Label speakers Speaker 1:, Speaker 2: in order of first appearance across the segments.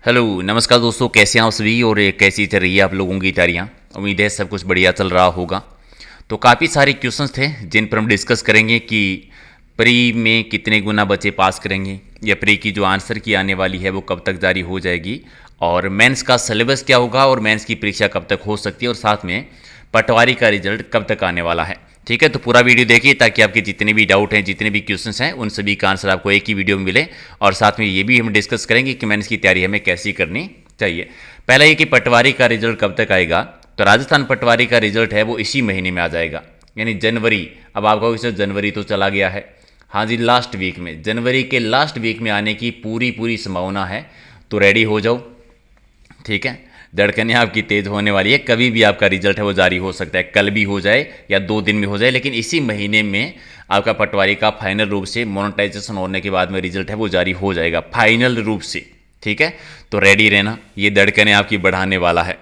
Speaker 1: Hello नमस्कार दोस्तों, कैसे हैं आप सभी और कैसी चल रही है आप लोगों की तैयारियां। उम्मीद है सब कुछ बढ़िया चल रहा होगा। तो काफ़ी सारे क्वेश्चंस थे जिन पर हम डिस्कस करेंगे कि प्री में कितने गुना बच्चे पास करेंगे, या प्री की जो आंसर की आने वाली है वो कब तक जारी हो जाएगी, और मेंस का सिलेबस क्या होगा, और मेंस की परीक्षा कब तक हो सकती है, और साथ में पटवारी का रिजल्ट कब तक आने वाला है। ठीक है, तो पूरा वीडियो देखिए ताकि आपके जितने भी डाउट हैं, जितने भी क्वेश्चंस हैं, उन सभी का आंसर आपको एक ही वीडियो में मिले। और साथ में ये भी हम डिस्कस करेंगे कि मेंस की तैयारी हमें कैसी करनी चाहिए। पहला ये कि पटवारी का रिजल्ट कब तक आएगा। तो राजस्थान पटवारी का रिजल्ट है वो इसी महीने में आ जाएगा, यानी जनवरी। अब आप कहोगे सर जनवरी तो चला गया है। हाँ जी, लास्ट वीक में, जनवरी के लास्ट वीक में आने की पूरी संभावना है। तो रेडी हो जाओ। ठीक है, धड़कनें आपकी तेज होने वाली है। कभी भी आपका रिजल्ट है वो जारी हो सकता है, कल भी हो जाए या 2 दिन में हो जाए, लेकिन इसी महीने में आपका पटवारी का फाइनल रूप से मोनेटाइजेशन होने के बाद में रिजल्ट है वो जारी हो जाएगा फाइनल रूप से। ठीक है, तो रेडी रहना, ये धड़कनें आपकी बढ़ाने वाला है।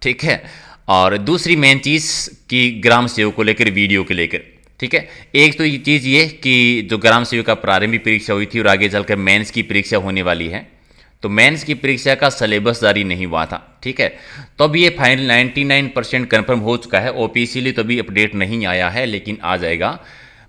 Speaker 1: ठीक है, और दूसरी मेन चीज़ कि ग्राम सेवक को लेकर, वीडियो को लेकर। ठीक है, एक तो ये चीज़ ये कि जो ग्राम सेवक का प्रारंभिक परीक्षा हुई थी और आगे चलकर मेंस की परीक्षा होने वाली है, तो मेंस की परीक्षा का सिलेबस जारी नहीं हुआ था। ठीक है, तो अब ये फाइनल 99% कन्फर्म हो चुका है। ऑफिशियली तो अभी अपडेट नहीं आया है, लेकिन आ जाएगा।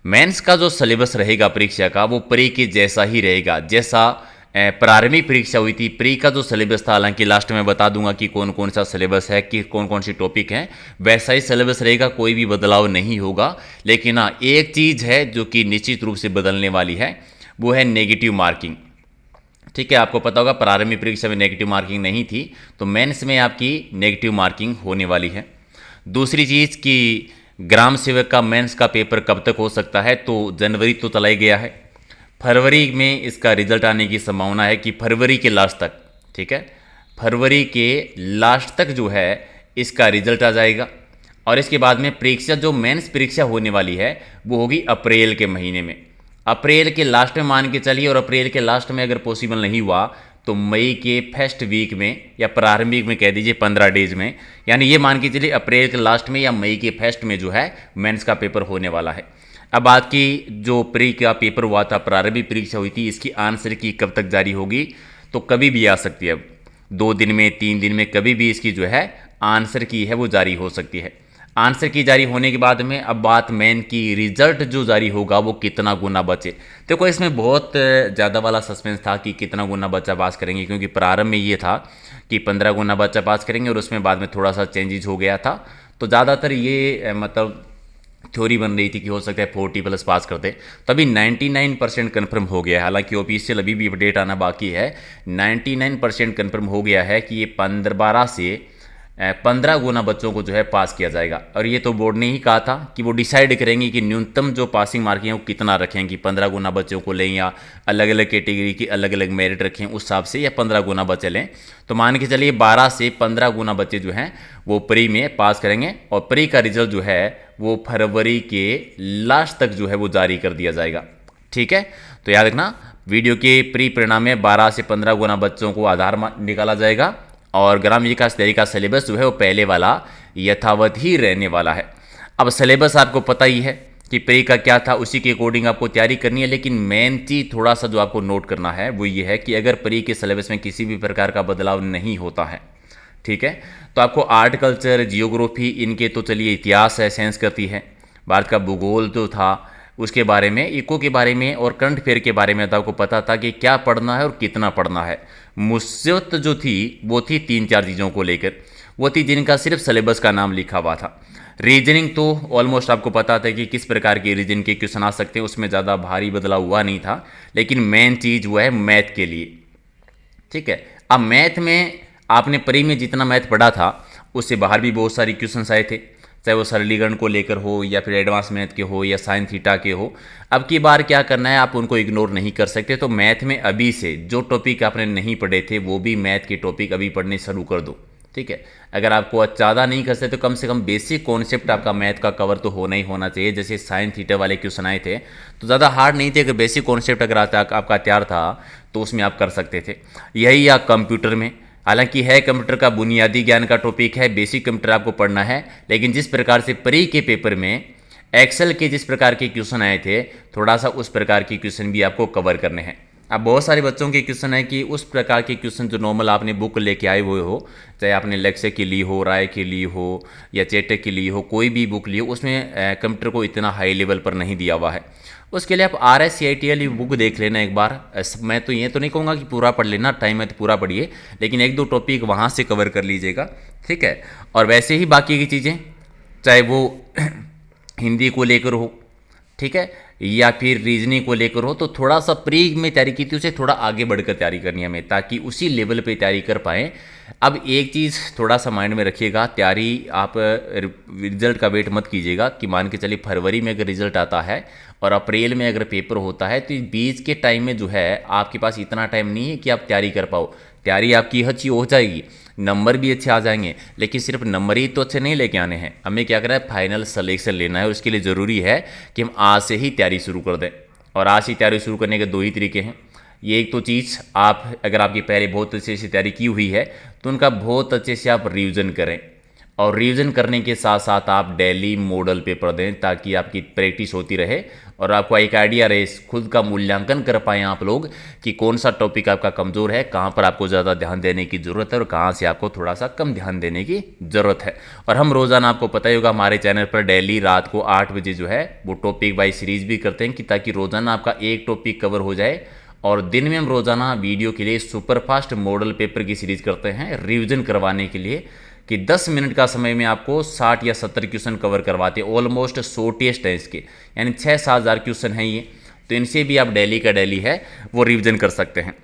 Speaker 1: मेंस का जो सिलेबस रहेगा परीक्षा का, वो प्री के जैसा ही रहेगा जैसा प्रारंभिक परीक्षा हुई थी। प्री का जो सिलेबस था, हालांकि लास्ट में बता दूंगा कि कौन कौन सा सिलेबस है, कि कौन कौन सी टॉपिक है, वैसा ही सिलेबस रहेगा, कोई भी बदलाव नहीं होगा। लेकिन हाँ, एक चीज़ है जो कि निश्चित रूप से बदलने वाली है, वो है नेगेटिव मार्किंग। ठीक है, आपको पता होगा प्रारंभिक परीक्षा में नेगेटिव मार्किंग नहीं थी, तो मेंस में आपकी नेगेटिव मार्किंग होने वाली है। दूसरी चीज़ कि ग्राम सेवक का मेंस का पेपर कब तक हो सकता है, तो जनवरी तो चला ही गया है, फरवरी में इसका रिजल्ट आने की संभावना है कि फरवरी के लास्ट तक। ठीक है, फरवरी के लास्ट तक जो है इसका रिजल्ट आ जाएगा। और इसके बाद में परीक्षा, जो मेंस परीक्षा होने वाली है, वो होगी अप्रैल के महीने में। अप्रैल के लास्ट में मान के चलिए, और अप्रैल के लास्ट में अगर पॉसिबल नहीं हुआ तो मई के फर्स्ट वीक में, या प्रारंभिक में कह दीजिए 15 डेज में, यानी ये मान के चलिए अप्रैल के लास्ट में या मई के फर्स्ट में जो है मेंस का पेपर होने वाला है। अब बात की जो प्री का पेपर हुआ था, प्रारंभिक परीक्षा हुई थी, इसकी आंसर की कब तक जारी होगी, तो कभी भी आ सकती है। अब 2 दिन में, 3 दिन में, कभी भी इसकी जो है आंसर की है वो जारी हो सकती है। आंसर की जारी होने के बाद में अब बात मेन की, रिजल्ट जो जारी होगा वो कितना गुना बचे। देखो, इसमें बहुत ज़्यादा वाला सस्पेंस था कि कितना गुना बच्चा पास करेंगे, क्योंकि प्रारंभ में ये था कि 15 गुना बच्चा पास करेंगे, और उसमें बाद में थोड़ा सा चेंजेस हो गया था। तो ज़्यादातर ये मतलब थ्योरी बन रही थी कि हो सकता है 40+ पास करते, तो अभी 99% कन्फर्म हो गया है। हालांकि ऑफिशियल अभी भी अपडेट आना बाकी है। 99% कन्फर्म हो गया है कि ये 12 से 15 गुना बच्चों को जो है पास किया जाएगा। और ये तो बोर्ड ने ही कहा था कि वो डिसाइड करेंगे कि न्यूनतम जो पासिंग मार्किंग है वो कितना रखें, कि 15 गुना बच्चों को लें, या अलग अलग कैटेगरी की अलग अलग मेरिट रखें उस हिसाब से, या 15 गुना बच्चे लें। तो मान के चलिए 12 से 15 गुना बच्चे जो हैं वो प्री में पास करेंगे, और प्री का रिजल्ट जो है वो फरवरी के लास्ट तक जो है वो जारी कर दिया जाएगा। ठीक है, तो याद रखना, वीडियो के प्री परिणाम में 12 से 15 गुना बच्चों को आधार निकाला जाएगा, और ग्राम विकास तैयारी का सिलेबस जो है वो पहले वाला यथावत ही रहने वाला है। अब सिलेबस आपको पता ही है कि प्री का क्या था, उसी के अकॉर्डिंग आपको तैयारी करनी है। लेकिन मेन चीज़ थोड़ा सा जो आपको नोट करना है वो ये है कि अगर प्री के सिलेबस में किसी भी प्रकार का बदलाव नहीं होता है, ठीक है, तो आपको आर्ट, कल्चर, जियोग्राफी, इनके तो चलिए इतिहास है, साइंस करती है, भारत का भूगोल जो था उसके बारे में, इको के बारे में और करंट अफेयर के बारे में तो आपको पता था कि क्या पढ़ना है और कितना पढ़ना है। मुसीबत जो थी वो थी 3-4 चीज़ों को लेकर, वो थी जिनका सिर्फ सिलेबस का नाम लिखा हुआ था। रीजनिंग तो ऑलमोस्ट आपको पता था कि किस प्रकार के रीजन के क्वेश्चन आ सकते हैं, उसमें ज़्यादा भारी बदलाव हुआ नहीं था। लेकिन मेन चीज़ वो है मैथ के लिए। ठीक है, अब मैथ में आपने प्री में जितना मैथ पढ़ा था उससे बाहर भी बहुत सारी क्वेश्चंस आए थे, चाहे वो सरलीकरण को लेकर हो, या फिर एडवांस मैथ के हो, या साइन थीटा के हो। अब की बार क्या करना है, आप उनको इग्नोर नहीं कर सकते। तो मैथ में अभी से जो टॉपिक आपने नहीं पढ़े थे वो भी मैथ के टॉपिक अभी पढ़ने शुरू कर दो। ठीक है, अगर आपको ज़्यादा नहीं कर सकते तो कम से कम बेसिक कॉन्सेप्ट आपका मैथ का कवर तो होना ही होना चाहिए। जैसे साइन थीटा वाले क्वेश्चन आए थे तो ज़्यादा हार्ड नहीं थे, अगर बेसिक कॉन्सेप्ट अगर आपका तैयार था तो उसमें आप कर सकते थे। यही या कंप्यूटर में, हालांकि है कंप्यूटर का बुनियादी ज्ञान का टॉपिक है, बेसिक कंप्यूटर आपको पढ़ना है, लेकिन जिस प्रकार से प्री के पेपर में एक्सेल के जिस प्रकार के क्वेश्चन आए थे, थोड़ा सा उस प्रकार के क्वेश्चन भी आपको कवर करने हैं। अब बहुत सारे बच्चों के क्वेश्चन है कि उस प्रकार के क्वेश्चन जो नॉर्मल आपने बुक लेके आए हुए हो, चाहे आपने लेक्से की ली हो, राय की ली हो या चेटेक की ली हो, कोई भी बुक ली हो, उसमें कंप्यूटर को इतना हाई लेवल पर नहीं दिया हुआ है। उसके लिए आप RSCITL बुक देख लेना एक बार। मैं तो ये तो नहीं कहूँगा कि पूरा पढ़ लेना, टाइम है तो पूरा पढ़िए, लेकिन एक दो टॉपिक वहाँ से कवर कर लीजिएगा, ठीक है। और वैसे ही बाकी की चीज़ें, चाहे वो हिंदी को लेकर हो, ठीक है, या फिर रीजनिंग को लेकर हो, तो थोड़ा सा प्री में तैयारी की थी, उसे थोड़ा आगे बढ़कर तैयारी करनी है हमें, ताकि उसी लेवल पे तैयारी कर पाएँ। अब एक चीज़ थोड़ा सा माइंड में रखिएगा, तैयारी आप रिजल्ट का वेट मत कीजिएगा कि मान के चलिए फरवरी में अगर रिजल्ट आता है और अप्रैल में अगर पेपर होता है, तो इस बीच के टाइम में जो है आपके पास इतना टाइम नहीं है कि आप तैयारी कर पाओ। तैयारी आपकी अच्छी हो जाएगी, नंबर भी अच्छे आ जाएंगे, लेकिन सिर्फ नंबर ही तो अच्छे नहीं लेके आने हैं, हमें क्या करना है, फाइनल सिलेक्शन लेना है। और उसके लिए ज़रूरी है कि हम आज से ही तैयारी शुरू कर दें। और आज ही तैयारी शुरू करने के दो ही तरीके हैं। ये एक तो चीज़, आप अगर आपकी पहले बहुत अच्छे से तैयारी की हुई है तो उनका बहुत अच्छे से आप रिवीजन करें, और रिवीजन करने के साथ साथ आप डेली मॉडल पेपर दें, ताकि आपकी प्रैक्टिस होती रहे और आपको एक आइडिया रहे, खुद का मूल्यांकन कर पाएँ आप लोग कि कौन सा टॉपिक आपका कमज़ोर है, कहाँ पर आपको ज़्यादा ध्यान देने की ज़रूरत है और कहाँ से आपको थोड़ा सा कम ध्यान देने की ज़रूरत है। और हम रोज़ाना, आपको पता ही होगा, हमारे चैनल पर डेली रात को 8 बजे जो है वो टॉपिक वाइज सीरीज़ भी करते हैं, कि ताकि रोज़ाना आपका एक टॉपिक कवर हो जाए। और दिन में हम रोज़ाना वीडियो के लिए सुपरफास्ट मॉडल पेपर की सीरीज़ करते हैं रिवीजन करवाने के लिए, कि 10 मिनट का समय में आपको 60 या 70 क्वेश्चन कवर करवाते हैं। ऑलमोस्ट 100 टेस्ट हैं इसके, यानी 6-7 हज़ार क्वेश्चन हैं ये। तो इनसे भी आप डेली का डेली है वो रिवीजन कर सकते हैं।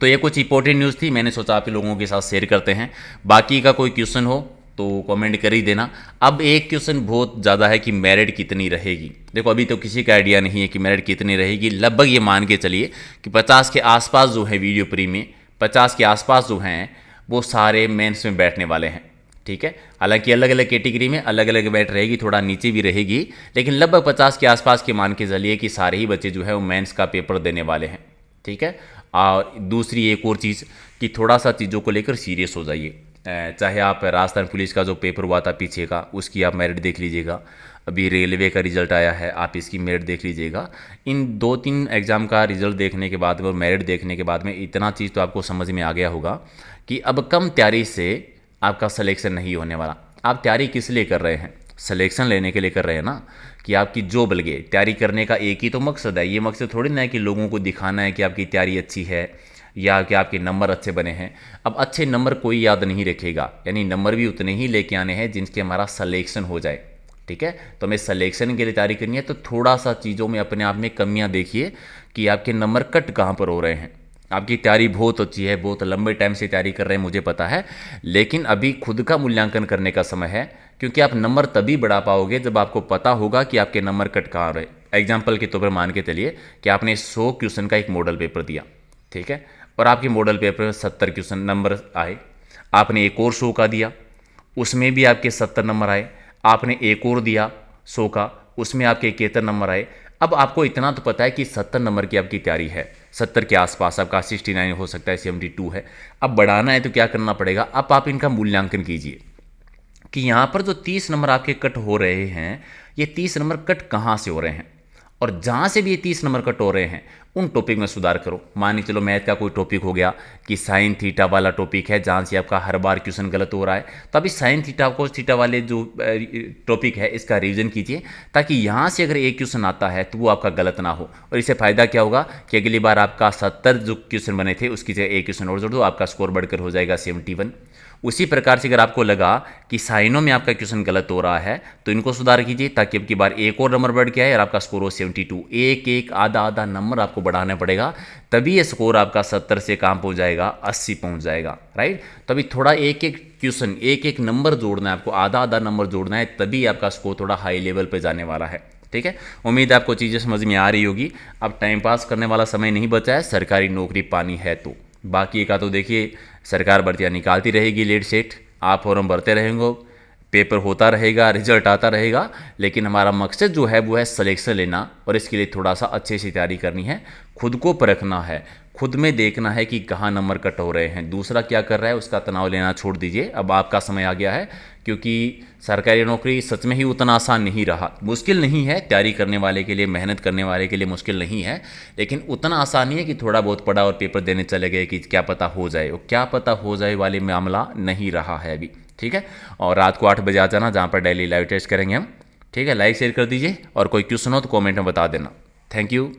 Speaker 1: तो ये कुछ इंपॉर्टेंट न्यूज़ थी, मैंने सोचा आप लोगों के साथ शेयर करते हैं। बाकी का कोई क्वेश्चन हो तो कमेंट कर ही देना। अब एक क्वेश्चन बहुत ज़्यादा है कि मेरिट कितनी रहेगी। देखो अभी तो किसी का आइडिया नहीं है कि मेरिट कितनी रहेगी। लगभग ये मान के चलिए कि 50 के आसपास जो है वीडियो प्री में, 50 के आसपास जो हैं वो सारे मेंस में बैठने वाले हैं, ठीक है। हालांकि अलग अलग कैटेगरी में अलग अलग बैठ रहेगी, थोड़ा नीचे भी रहेगी, लेकिन लगभग 50 के आसपास के मान के चलिए कि सारे ही बच्चे जो है वो मेंस का पेपर देने वाले हैं, ठीक है। और दूसरी एक और चीज़ कि थोड़ा सा चीज़ों को लेकर सीरियस हो जाइए। चाहे आप राजस्थान पुलिस का जो पेपर हुआ था पीछे का, उसकी आप मेरिट देख लीजिएगा। अभी रेलवे का रिजल्ट आया है, आप इसकी मेरिट देख लीजिएगा। इन 2-3 एग्ज़ाम का रिजल्ट देखने के बाद और मेरिट देखने के बाद में इतना चीज़ तो आपको समझ में आ गया होगा कि अब कम तैयारी से आपका सिलेक्शन नहीं होने वाला। आप तैयारी किस लिए कर रहे हैं? सिलेक्शन लेने के लिए कर रहे हैं ना, कि आपकी जॉब लगे। तैयारी करने का एक ही तो मकसद है, ये मकसद थोड़ी ना है कि लोगों को दिखाना है कि आपकी तैयारी अच्छी है या कि आपके नंबर अच्छे बने हैं। अब अच्छे नंबर कोई याद नहीं रखेगा, यानी नंबर भी उतने ही लेके आने हैं जिनके हमारा सिलेक्शन हो जाए, ठीक है। तो हमें सिलेक्शन के लिए तैयारी करनी है, तो थोड़ा सा चीज़ों में अपने आप में कमियां देखिए कि आपके नंबर कट कहाँ पर हो रहे हैं। आपकी तैयारी बहुत अच्छी है, बहुत लंबे टाइम से तैयारी कर रहे हैं, मुझे पता है, लेकिन अभी खुद का मूल्यांकन करने का समय है, क्योंकि आप नंबर तभी बढ़ा पाओगे जब आपको पता होगा कि आपके नंबर कट कहाँ रहे। एग्जाम्पल के तौर पर मान के चलिए कि आपने 100 क्वेश्चन का एक मॉडल पेपर दिया, ठीक है, और आपके मॉडल पेपर में 70 क्वेश्चन नंबर आए। आपने एक और 100 का दिया, उसमें भी आपके 70 नंबर आए। आपने एक और दिया 100 का, उसमें आपके 71 नंबर आए। अब आपको इतना तो पता है कि 70 नंबर की आपकी तैयारी है, 70 के आसपास, आपका 69 हो सकता है, 72 है। अब बढ़ाना है तो क्या करना पड़ेगा, अब आप इनका मूल्यांकन कीजिए कि यहाँ पर जो 30 नंबर आपके कट हो रहे हैं, ये 30 नंबर कट कहाँ से हो रहे हैं, और जहाँ से भी ये 30 नंबर कट हो रहे हैं उन टॉपिक में सुधार करो। मान के चलो मैथ का कोई टॉपिक हो गया कि साइन थीटा वाला टॉपिक है, जहाँ से आपका हर बार क्वेश्चन गलत हो रहा है, तो अभी साइन थीटा कोस थीटा वाले जो टॉपिक है इसका रिवीजन कीजिए, ताकि यहाँ से अगर एक क्वेश्चन आता है तो वो आपका गलत ना हो। और इससे फ़ायदा क्या होगा कि अगली बार आपका 70 जो क्वेश्चन बने थे उसकी जगह एक क्वेश्चन और जोड़ दो, आपका स्कोर बढ़कर हो जाएगा 71। उसी प्रकार से अगर आपको लगा कि साइनों में आपका क्वेश्चन गलत हो रहा है तो इनको सुधार कीजिए, ताकि अब की बार एक और नंबर बढ़ के आए और आपका स्कोर हो 72। एक एक आधा आधा नंबर आपको बढ़ाना पड़ेगा, तभी ये स्कोर आपका 70 से कहाँ पहुँच जाएगा, 80 पहुँच जाएगा, राइट। तो अभी थोड़ा एक एक क्वेश्चन, एक एक नंबर जोड़ना है आपको, आधा आधा नंबर जोड़ना है, तभी आपका स्कोर थोड़ा हाई लेवल पर जाने वाला है, ठीक है। उम्मीद है आपको चीज़ें समझ में आ रही होगी। अब टाइम पास करने वाला समय नहीं बचा है, सरकारी नौकरी पानी है तो। बाकी का तो देखिए सरकार भर्तियाँ निकालती रहेगी लेट सेट, आप फॉर्म भरते रहेंगे, पेपर होता रहेगा, रिजल्ट आता रहेगा, लेकिन हमारा मकसद जो है वो है सिलेक्शन लेना, और इसके लिए थोड़ा सा अच्छे से तैयारी करनी है, खुद को परखना है, खुद में देखना है कि कहाँ नंबर कट हो रहे हैं। दूसरा क्या कर रहा है उसका तनाव लेना छोड़ दीजिए, अब आपका समय आ गया है, क्योंकि सरकारी नौकरी सच में ही उतना आसान नहीं रहा। मुश्किल नहीं है, तैयारी करने वाले के लिए, मेहनत करने वाले के लिए मुश्किल नहीं है, लेकिन उतना आसान नहीं है कि थोड़ा बहुत पढ़ा और पेपर देने चले गए कि क्या पता हो जाए। वो क्या पता हो जाए वाले मामला नहीं रहा है अभी, ठीक है। और रात को 8 बजे आ जाना, जहाँ पर डेली लाइव टेस्ट करेंगे हम, ठीक है। लाइक शेयर कर दीजिए और कोई क्वेश्चन हो तो कॉमेंट में बता देना। Thank you.